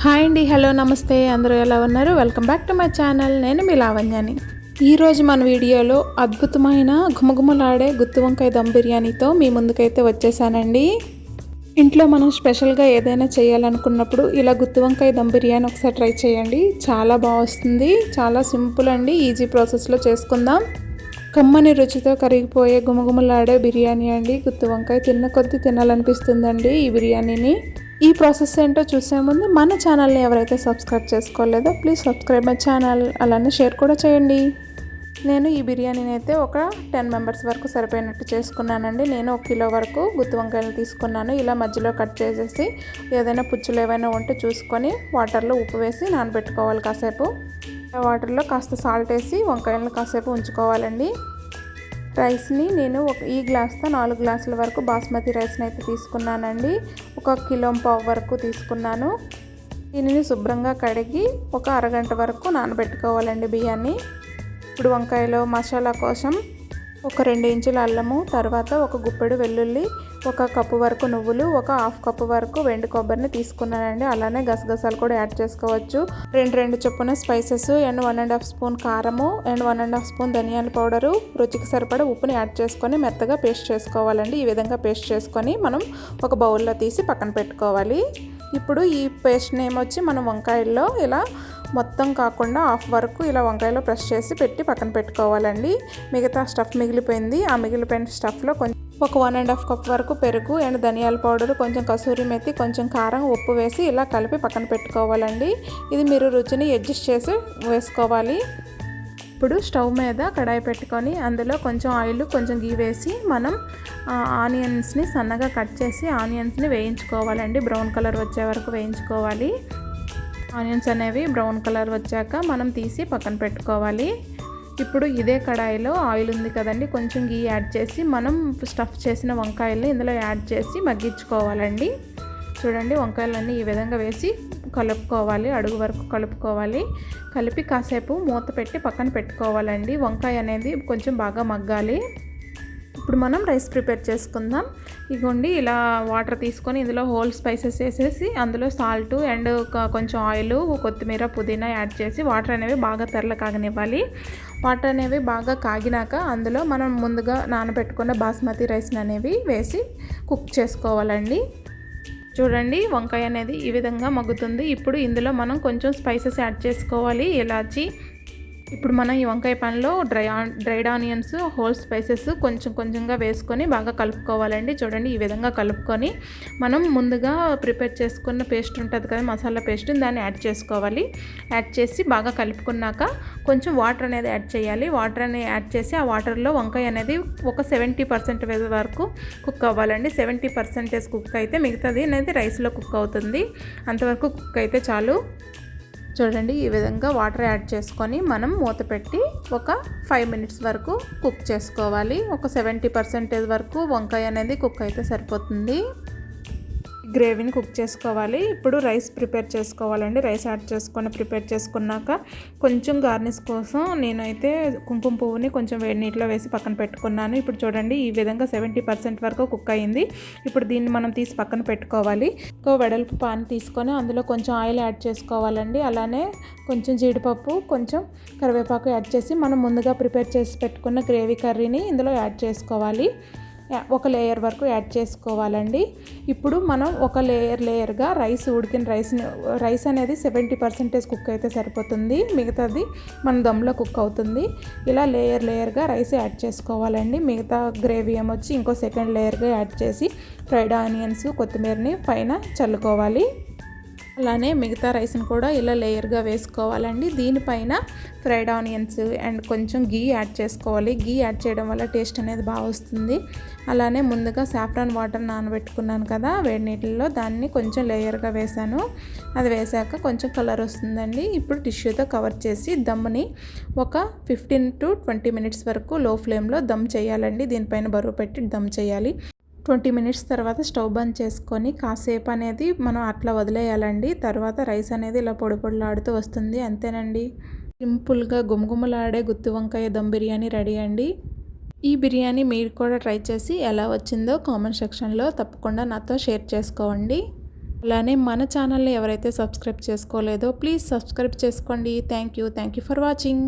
Hi అండి, hello, నమస్తే. అందరూ ఎలా ఉన్నారు? Welcome back to my channel. నేను మీ లావణ్యని. ఈరోజు మన వీడియోలో అద్భుతమైన ఘుమఘుమలాడే గుత్తి వంకాయ దమ్ బిర్యానీతో మీ ముందుకైతే వచ్చేసానండి. ఇంట్లో మనం స్పెషల్గా ఏదైనా చేయాలనుకున్నప్పుడు ఇలా గుత్తి వంకాయ దమ్ బిర్యానీ ఒకసారి ట్రై చేయండి. చాలా బాగా వస్తుంది. చాలా సింపుల్ అండి, ఈజీ ప్రాసెస్లో చేసుకుందాం. కమ్మని రుచితో కరిగిపోయే గుమగుమలాడే బిర్యానీ అండి. గుత్తి వంకాయ తిన్న కొద్దీ తినాలనిపిస్తుందండి ఈ బిర్యానీని. ఈ ప్రాసెస్ ఏంటో చూసే ముందు మన ఛానల్ని ఎవరైతే సబ్స్క్రైబ్ చేసుకోలేదో ప్లీజ్ సబ్స్క్రైబ్ మై ఛానల్, అలానే షేర్ కూడా చేయండి. నేను ఈ బిర్యానీని అయితే ఒక 10 మెంబర్స్ వరకు సరిపోయినట్టు చేసుకున్నానండి. నేను 1 కిలో వరకు గుత్తి వంకాయలు తీసుకున్నాను. ఇలా మధ్యలో కట్ చేసేసి ఏదైనా పుచ్చులు ఏవైనా ఉంటే చూసుకొని వాటర్లో ఉప్పు వేసి నానబెట్టుకోవాలి కాసేపు. వాటర్లో కాస్త సాల్ట్ వేసి వంకాయలను కాసేపు ఉంచుకోవాలండి. రైస్ని నేను ఈ గ్లాస్తో 4 గ్లాసుల వరకు బాస్మతి రైస్ని అయితే తీసుకున్నానండి. 1.5 కిలో వరకు తీసుకున్నాను. దీనిని శుభ్రంగా కడిగి ఒక అరగంట వరకు నానబెట్టుకోవాలండి బియ్యాన్ని. ఇప్పుడు వంకాయలో మసాలా కోసం ఒక 2 ఇంచుల అల్లము, తర్వాత ఒక గుప్పెడు వెల్లుల్లి, 1 కప్పు వరకు నువ్వులు, 1/2 కప్పు వరకు వెండి కొబ్బరిని తీసుకున్నానండి. అలానే గసగసాలు కూడా యాడ్ చేసుకోవచ్చు. 2 చొప్పున స్పైసెస్ అండ్ 1.5 స్పూన్ కారము అండ్ 1.5 స్పూన్ ధనియాల పౌడరు, రుచికి సరిపడా ఉప్పుని యాడ్ చేసుకొని మెత్తగా పేస్ట్ చేసుకోవాలండి. ఈ విధంగా పేస్ట్ చేసుకొని మనం ఒక బౌల్లో తీసి పక్కన పెట్టుకోవాలి. ఇప్పుడు ఈ పేస్ట్ని ఏమొచ్చి మనం వంకాయల్లో ఇలా మొత్తం కాకుండా హాఫ్ వరకు ఇలా వంకాయలో ప్రెస్ చేసి పెట్టి పక్కన పెట్టుకోవాలండి. మిగతా స్టఫ్ మిగిలిపోయింది. ఆ మిగిలిపోయిన స్టఫ్లో కొంచెం ఒక 1.5 కప్ వరకు పెరుగు అండ్ ధనియాల పౌడరు, కొంచెం కసూరి మెతి, కొంచెం కారం, ఉప్పు వేసి ఇలా కలిపి పక్కన పెట్టుకోవాలండి. ఇది మీరు రుచిని అడ్జస్ట్ చేసి వేసుకోవాలి. ఇప్పుడు స్టవ్ మీద కడాయి పెట్టుకొని అందులో కొంచెం ఆయిల్, కొంచెం గీ వేసి మనం ఆనియన్స్ని సన్నగా కట్ చేసి ఆనియన్స్ని వేయించుకోవాలండి. బ్రౌన్ కలర్ వచ్చే వరకు వేయించుకోవాలి. ఆనియన్స్ అనేవి బ్రౌన్ కలర్ వచ్చాక మనం తీసి పక్కన పెట్టుకోవాలి. ఇప్పుడు ఇదే కడాయిలో ఆయిల్ ఉంది కదండి, కొంచెం గీ యాడ్ చేసి మనం స్టఫ్ చేసిన వంకాయల్ని ఇందులో యాడ్ చేసి మగ్గించుకోవాలండి. చూడండి, వంకాయలన్నీ ఈ విధంగా వేసి కలుపుకోవాలి, అడుగు వరకు కలుపుకోవాలి. కలిపి కాసేపు మూత పెట్టి పక్కన పెట్టుకోవాలండి. వంకాయ అనేది కొంచెం బాగా మగ్గాలి. ఇప్పుడు మనం రైస్ ప్రిపేర్ చేసుకుందాం. ఇగోండి, ఇలా వాటర్ తీసుకొని ఇందులో హోల్ స్పైసెస్ వేసేసి అందులో సాల్ట్ అండ్ కొంచెం ఆయిల్, కొత్తిమీర, పుదీనా యాడ్ చేసి వాటర్ అనేవి బాగా తెరల కాగనివ్వాలి. వాటర్ అనేవి బాగా కాగినాక అందులో మనం ముందుగా నానబెట్టుకున్న బాస్మతి రైస్ అనేవి వేసి కుక్ చేసుకోవాలండి. చూడండి, వంకాయ అనేది ఈ విధంగా మగ్గుతుంది. ఇప్పుడు ఇందులో మనం కొంచెం స్పైసెస్ యాడ్ చేసుకోవాలి. ఇలాచి, ఇప్పుడు మనం ఈ వంకాయ పాన్లో డ్రైడ్ ఆనియన్స్, హోల్ స్పైసెస్ కొంచెంగా వేసుకొని బాగా కలుపుకోవాలండి. చూడండి, ఈ విధంగా కలుపుకొని మనం ముందుగా ప్రిపేర్ చేసుకున్న పేస్ట్ ఉంటుంది కదా, మసాలా పేస్ట్, దాన్ని యాడ్ చేసుకోవాలి. యాడ్ చేసి బాగా కలుపుకున్నాక కొంచెం వాటర్ అనేది యాడ్ చేయాలి. వాటర్ అనేది యాడ్ చేసి ఆ వాటర్లో వంకాయ అనేది ఒక 70% వరకు కుక్ అవ్వాలండి. 70% కుక్ అయితే మిగతాది అనేది రైస్లో కుక్ అవుతుంది. అంతవరకు కుక్ అయితే చాలు. చూడండి, ఈ విధంగా వాటర్ యాడ్ చేసుకొని మనం మూత పెట్టి ఒక 5 మినిట్స్ వరకు కుక్ చేసుకోవాలి. ఒక 70% వరకు వంకాయ అనేది కుక్ అయితే సరిపోతుంది. గ్రేవీని కుక్ చేసుకోవాలి. ఇప్పుడు రైస్ ప్రిపేర్ చేసుకోవాలండి. రైస్ యాడ్ చేసుకొని ప్రిపేర్ చేసుకున్నాక కొంచెం గార్నిష్ కోసం నేనైతే కుంకుమ పువ్వుని కొంచెం వేడి నీటిలో వేసి పక్కన పెట్టుకున్నాను. ఇప్పుడు చూడండి, ఈ విధంగా 70% వరకు కుక్ అయింది. ఇప్పుడు దీన్ని మనం తీసి పక్కన పెట్టుకోవాలి. ఒక వెడల్పు పాన్ తీసుకొని అందులో కొంచెం ఆయిల్ యాడ్ చేసుకోవాలండి. అలానే కొంచెం జీడిపప్పు, కొంచెం కరివేపాకు యాడ్ చేసి మనం ముందుగా ప్రిపేర్ చేసి పెట్టుకున్న గ్రేవీ కర్రీని ఇందులో యాడ్ చేసుకోవాలి. ఒక లేయర్ వరకు యాడ్ చేసుకోవాలండి. ఇప్పుడు మనం ఒక లేయర్గా ఉడికిన రైస్ అనేది 70% కుక్ అయితే సరిపోతుంది. మిగతాది మన దమ్లో కుక్ అవుతుంది. ఇలా లేయర్గా రైస్ యాడ్ చేసుకోవాలండి. మిగతా గ్రేవీ ఏమొచ్చి ఇంకో సెకండ్ లేయర్గా యాడ్ చేసి ఫ్రైడ్ ఆనియన్స్, కొత్తిమీరని పైన చల్లుకోవాలి. అలానే మిగతా రైస్ని కూడా ఇలా లేయర్గా వేసుకోవాలండి. దీనిపైన ఫ్రైడ్ ఆనియన్స్ అండ్ కొంచెం గీ యాడ్ చేసుకోవాలి. గీ యాడ్ చేయడం వల్ల టేస్ట్ అనేది బాగా వస్తుంది. అలానే ముందుగా సాఫ్రాన్ వాటర్ నానబెట్టుకున్నాను కదా వేడి నీటిల్లో, దాన్ని కొంచెం లేయర్గా వేసాను. అది వేసాక కొంచెం కలర్ వస్తుందండి. ఇప్పుడు టిష్యూతో కవర్ చేసి దమ్ముని ఒక 15 to 20 మినిట్స్ వరకు లో ఫ్లేమ్లో దమ్ చేయాలండి. దీనిపైన బరువు పెట్టి దమ్ చేయాలి. 20 మినిట్స్ తర్వాత స్టవ్ బంద్ చేసుకొని కాసేపు అనేది మనం అట్లా వదిలేయాలండి. తర్వాత రైస్ అనేది ఇలా పొడి పొడిలాడుతూ వస్తుంది. అంతేనండి, సింపుల్గా గుమగుమలాడే గుత్తి వంకాయ దమ్ బిర్యానీ రెడీ అండి. ఈ బిర్యానీ మీరు కూడా ట్రై చేసి ఎలా వచ్చిందో కామెంట్ సెక్షన్లో తప్పకుండా నాతో షేర్ చేసుకోండి. అలానే మన ఛానల్ని ఎవరైతే సబ్స్క్రైబ్ చేసుకోలేదో ప్లీజ్ సబ్స్క్రైబ్ చేసుకోండి. Thank you for watching.